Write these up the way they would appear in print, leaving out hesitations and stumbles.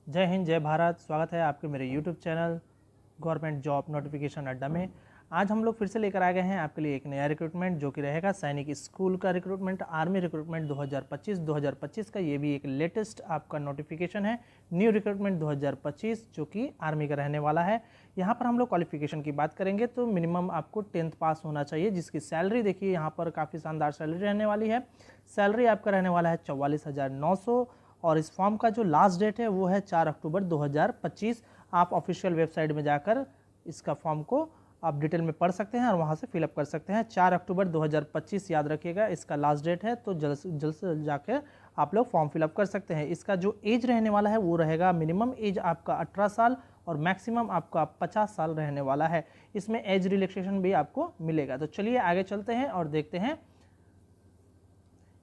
जय हिंद, जय भारत। स्वागत है आपके मेरे YouTube channel government job notification अड्डा में। आज हम लोग फिर से लेकर आ गए हैं आपके लिए एक नया रिक्रूटमेंट जो कि रहेगा सैनिक स्कूल का रिक्रूटमेंट, आर्मी रिक्रूटमेंट 2025 का। ये भी एक लेटेस्ट आपका नोटिफिकेशन है, न्यू रिक्रूटमेंट 2025 जो कि आर्मी का रहने वाला है। यहाँ पर हम लोग क्वालिफिकेशन की बात करेंगे तो मिनिमम आपको 10th पास होना चाहिए, जिसकी सैलरी देखिए यहाँ पर काफ़ी शानदार सैलरी रहने वाली है। सैलरी आपका रहने वाला है 44,900 और इस फॉर्म का जो लास्ट डेट है वो है 4 अक्टूबर 2025। आप ऑफिशियल वेबसाइट में जाकर इसका फॉर्म को आप डिटेल में पढ़ सकते हैं और वहाँ से फिलअप कर सकते हैं। 4 अक्टूबर 2025 याद रखिएगा इसका लास्ट डेट है, तो जल्द से जाकर आप लोग फॉर्म फिलअप कर सकते हैं। इसका जो एज रहने वाला है वो रहेगा, मिनिमम एज आपका 18 साल और मैक्सिमम आपका 50 साल रहने वाला है। इसमें एज रिलैक्सेशन भी आपको मिलेगा। तो चलिए आगे चलते हैं और देखते हैं।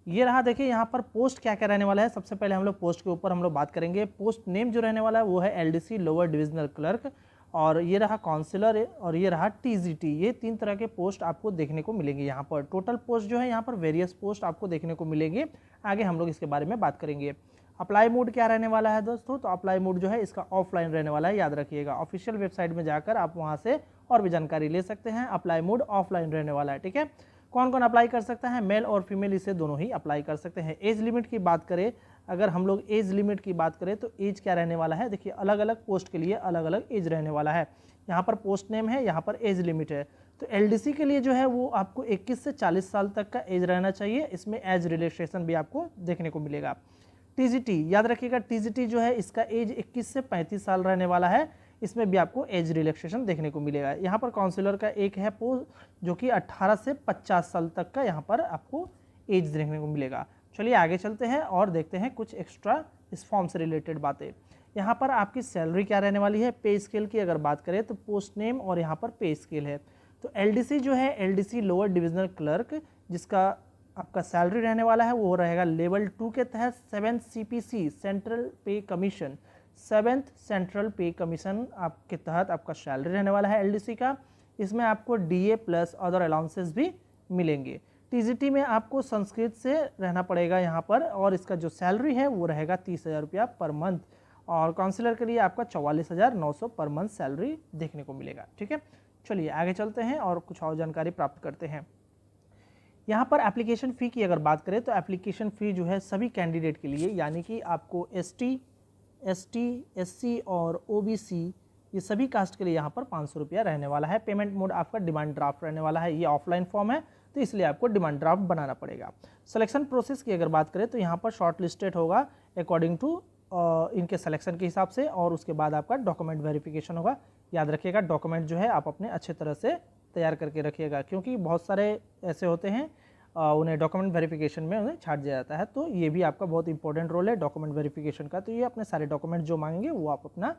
ये रहा, देखिए यहाँ पर पोस्ट क्या क्या रहने वाला है। सबसे पहले हम लोग पोस्ट के ऊपर हम लोग बात करेंगे। पोस्ट नेम जो रहने वाला है वो है एलडीसी लोअर डिविजनल क्लर्क, और ये रहा काउंसिलर, और ये रहा टीजीटी। ये 3 तरह के पोस्ट आपको देखने को मिलेंगे यहाँ पर। टोटल पोस्ट जो है यहाँ पर वेरियस पोस्ट आपको देखने को मिलेंगे। आगे हम लोग इसके बारे में बात करेंगे। अप्लाई मोड क्या रहने वाला है दोस्तों, तो अप्लाई मोड जो है इसका ऑफलाइन रहने वाला है, याद रखिएगा। ऑफिशियल वेबसाइट में जाकर आप वहाँ से और भी जानकारी ले सकते हैं। अप्लाई मोड ऑफलाइन रहने वाला है, ठीक है। कौन कौन अप्लाई कर सकता है, मेल और फीमेल इसे दोनों ही अप्लाई कर सकते हैं। एज लिमिट की बात करें, अगर हम लोग एज लिमिट की बात करें तो एज क्या रहने वाला है, देखिए अलग अलग पोस्ट के लिए अलग अलग एज रहने वाला है। यहाँ पर पोस्ट नेम है, यहाँ पर एज लिमिट है। तो एलडीसी के लिए जो है वो आपको 21 से 40 साल तक का एज रहना चाहिए। इसमें एज रिलैक्सेशन भी आपको देखने को मिलेगा। टीजीटी याद रखिएगा, टीजीटी जो है इसका एज 21 से 35 साल रहने वाला है। इसमें भी आपको एज रिलैक्सेशन देखने को मिलेगा। यहाँ पर काउंसिलर का एक है पोस्ट जो कि 18 से 50 साल तक का यहाँ पर आपको एज देखने को मिलेगा। चलिए आगे चलते हैं और देखते हैं कुछ एक्स्ट्रा इस फॉर्म से रिलेटेड बातें। यहाँ पर आपकी सैलरी क्या रहने वाली है, पे स्केल की अगर बात करें तो पोस्ट नेम और यहाँ पर पे स्केल है। तो एलडीसी जो है एलडीसी लोअर डिविजनल क्लर्क, जिसका आपका सैलरी रहने वाला है वो रहेगा लेवल 2 के तहत 7 सीपीसी सेंट्रल पे कमीशन, 7th सेंट्रल पे कमीशन आपके तहत आपका सैलरी रहने वाला है एलडीसी का। इसमें आपको डीए प्लस अदर अलाउंसेस भी मिलेंगे। टीजीटी में आपको संस्कृत से रहना पड़ेगा यहाँ पर, और इसका जो सैलरी है वो रहेगा 30,000 रुपया पर मंथ, और काउंसिलर के लिए आपका 44,900 पर मंथ सैलरी देखने को मिलेगा, ठीक है। चलिए आगे चलते हैं और कुछ और जानकारी प्राप्त करते हैं। यहाँ पर एप्लीकेशन फ़ी की अगर बात करें तो एप्लीकेशन फ़ी जो है सभी कैंडिडेट के लिए, यानी कि आपको एसटी, एससी और ओबीसी, ये सभी कास्ट के लिए यहाँ पर 500 रुपया रहने वाला है। पेमेंट मोड आपका डिमांड ड्राफ्ट रहने वाला है। ये ऑफलाइन फॉर्म है तो इसलिए आपको डिमांड ड्राफ्ट बनाना पड़ेगा। सिलेक्शन प्रोसेस की अगर बात करें तो यहाँ पर शॉर्ट लिस्टेड होगा अकॉर्डिंग टू इनके सिलेक्शन के हिसाब से, और उसके बाद आपका डॉक्यूमेंट वेरिफिकेशन होगा। याद रखिएगा डॉक्यूमेंट जो है आप अपने अच्छे तरह से तैयार करके रखिएगा, क्योंकि बहुत सारे ऐसे होते हैं उन्हें डॉक्यूमेंट वेरिफिकेशन में उन्हें छाट दिया जाता है। तो ये भी आपका बहुत इंपॉर्टेंट रोल है डॉक्यूमेंट वेरिफिकेशन का। तो ये अपने सारे डॉक्यूमेंट जो मांगेंगे वो आप अपना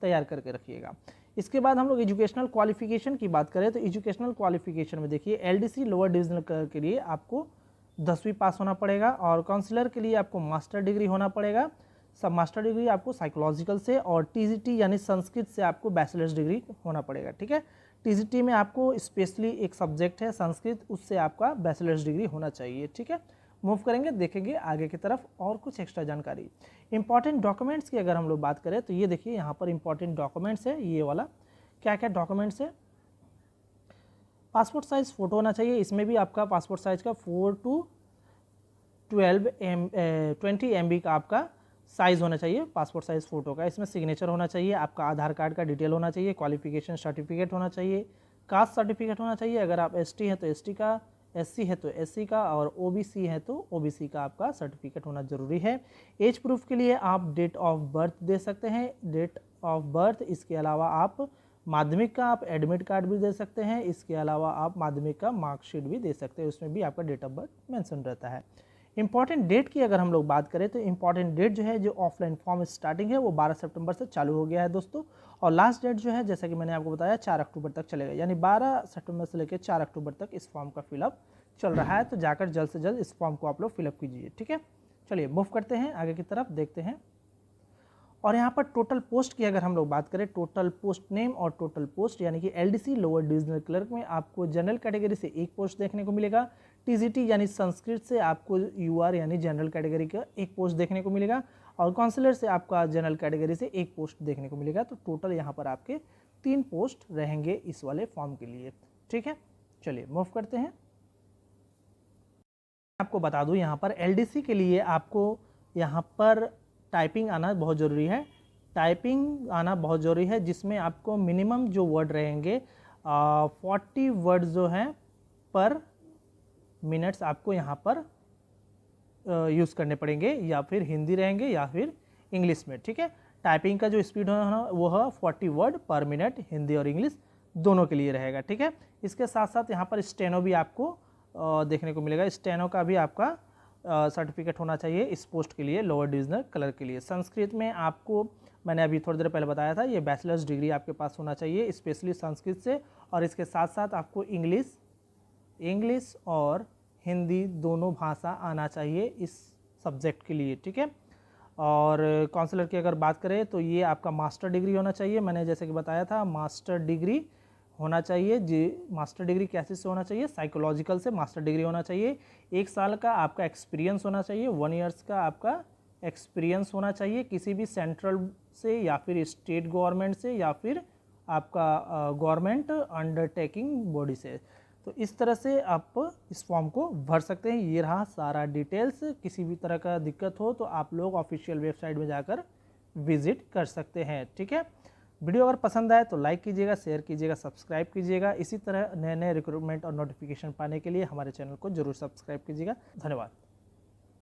तैयार करके रखिएगा। इसके बाद हम लोग एजुकेशनल क्वालिफिकेशन की बात करें तो एजुकेशनल क्वालिफिकेशन में देखिए एलडीसी लोअर डिविजनल के लिए आपको 10वीं पास होना पड़ेगा, और काउंसिलर के लिए आपको मास्टर डिग्री होना पड़ेगा। सब मास्टर डिग्री आपको साइकोलॉजिकल से, और टीजीटी यानी संस्कृत से आपको बैचलर्स डिग्री होना पड़ेगा, ठीक है। टीजीटी में आपको स्पेशली एक सब्जेक्ट है संस्कृत, उससे आपका बैचलर्स डिग्री होना चाहिए, ठीक है। मूव करेंगे, देखेंगे आगे की तरफ और कुछ एक्स्ट्रा जानकारी। इंपॉर्टेंट डॉक्यूमेंट्स की अगर हम लोग बात करें तो ये देखिए यहाँ पर इंपॉर्टेंट डॉक्यूमेंट्स है। ये वाला क्या क्या डॉक्यूमेंट्स है, पासपोर्ट साइज फ़ोटो होना चाहिए। इसमें भी आपका पासपोर्ट साइज का 4 to 20 MB का आपका साइज़ होना चाहिए पासपोर्ट साइज़ फ़ोटो का। इसमें सिग्नेचर होना चाहिए, आपका आधार कार्ड का डिटेल होना चाहिए, क्वालिफिकेशन सर्टिफिकेट होना चाहिए, कास्ट सर्टिफिकेट होना चाहिए। अगर आप एसटी हैं तो एसटी का, एससी है तो एससी का, और ओबीसी है तो ओबीसी का आपका सर्टिफिकेट होना ज़रूरी है। एज प्रूफ के लिए आप डेट ऑफ बर्थ दे सकते हैं, डेट ऑफ बर्थ। इसके अलावा आप माध्यमिक का आप एडमिट कार्ड भी दे सकते हैं। इसके अलावा आप माध्यमिक का मार्कशीट भी दे सकते हैं, उसमें भी आपका डेट ऑफ बर्थ मेंशन रहता है। इंपॉर्टेंट डेट की अगर हम लोग बात करें तो इंपॉर्टेंट डेट जो है, जो ऑफलाइन फॉर्म स्टार्टिंग है वो 12 सितंबर से चालू हो गया है दोस्तों, और लास्ट डेट जो है जैसा कि मैंने आपको बताया 4 अक्टूबर तक चलेगा, यानी 12 सितंबर से लेकर 4 अक्टूबर तक इस फॉर्म का फिलअप चल रहा है। तो जाकर जल्द से जल्द इस फॉर्म को आप लोग फिलअप कीजिए, ठीक है। चलिए मूव करते हैं आगे की तरफ, देखते हैं। और यहाँ पर टोटल पोस्ट की अगर हम लोग बात करें, टोटल पोस्ट नेम और टोटल पोस्ट, यानी कि एलडीसी लोअर डिविजनल क्लर्क में आपको जनरल कैटेगरी से एक पोस्ट देखने को मिलेगा। टीजीटी यानी संस्कृत से आपको यूआर यानी जनरल कैटेगरी का एक पोस्ट देखने को मिलेगा, और काउंसलर से आपका जनरल कैटेगरी से 1 पोस्ट देखने को मिलेगा। तो टोटल यहाँ पर आपके 3 पोस्ट रहेंगे इस वाले फॉर्म के लिए। ठीक है, चलिए मूव करते हैं। आपको बता दूं यहाँ पर एलडीसी के लिए आपको यहाँ पर टाइपिंग आना बहुत ज़रूरी है। टाइपिंग आना बहुत ज़रूरी है, जिसमें आपको मिनिमम जो वर्ड रहेंगे 40 वर्ड जो हैं पर मिनट्स आपको यहाँ पर यूज़ करने पड़ेंगे, या फिर हिंदी रहेंगे या फिर इंग्लिश में। ठीक है, टाइपिंग का जो स्पीड होना वो है 40 वर्ड पर मिनट, हिंदी और इंग्लिश दोनों के लिए रहेगा। ठीक है, इसके साथ साथ यहाँ पर स्टेनो भी आपको देखने को मिलेगा। स्टेनो का भी आपका सर्टिफिकेट होना चाहिए इस पोस्ट के लिए, लोअर डिविजनल क्लर्क के लिए। संस्कृत में आपको मैंने अभी थोड़ी देर पहले बताया था, ये बैचलर्स डिग्री आपके पास होना चाहिए स्पेशली संस्कृत से, और इसके साथ साथ आपको इंग्लिश और हिंदी दोनों भाषा आना चाहिए इस सब्जेक्ट के लिए। ठीक है, और काउंसलर की अगर बात करें तो ये आपका मास्टर डिग्री होना चाहिए। मैंने जैसे कि बताया था मास्टर डिग्री होना चाहिए। जी, मास्टर डिग्री कैसे से होना चाहिए? साइकोलॉजिकल से मास्टर डिग्री होना चाहिए। 1 साल का आपका एक्सपीरियंस होना चाहिए, 1 ईयर्स का आपका एक्सपीरियंस होना चाहिए किसी भी सेंट्रल से या फिर स्टेट गवर्नमेंट से या फिर आपका गवर्नमेंट अंडरटेकिंग बॉडी से। तो इस तरह से आप इस फॉर्म को भर सकते हैं। ये रहा सारा डिटेल्स। किसी भी तरह का दिक्कत हो तो आप लोग ऑफिशियल वेबसाइट में जाकर विजिट कर सकते हैं। ठीक है, वीडियो अगर पसंद आए तो लाइक कीजिएगा, शेयर कीजिएगा, सब्सक्राइब कीजिएगा। इसी तरह नए नए रिक्रूटमेंट और नोटिफिकेशन पाने के लिए हमारे चैनल को जरूर सब्सक्राइब कीजिएगा। धन्यवाद।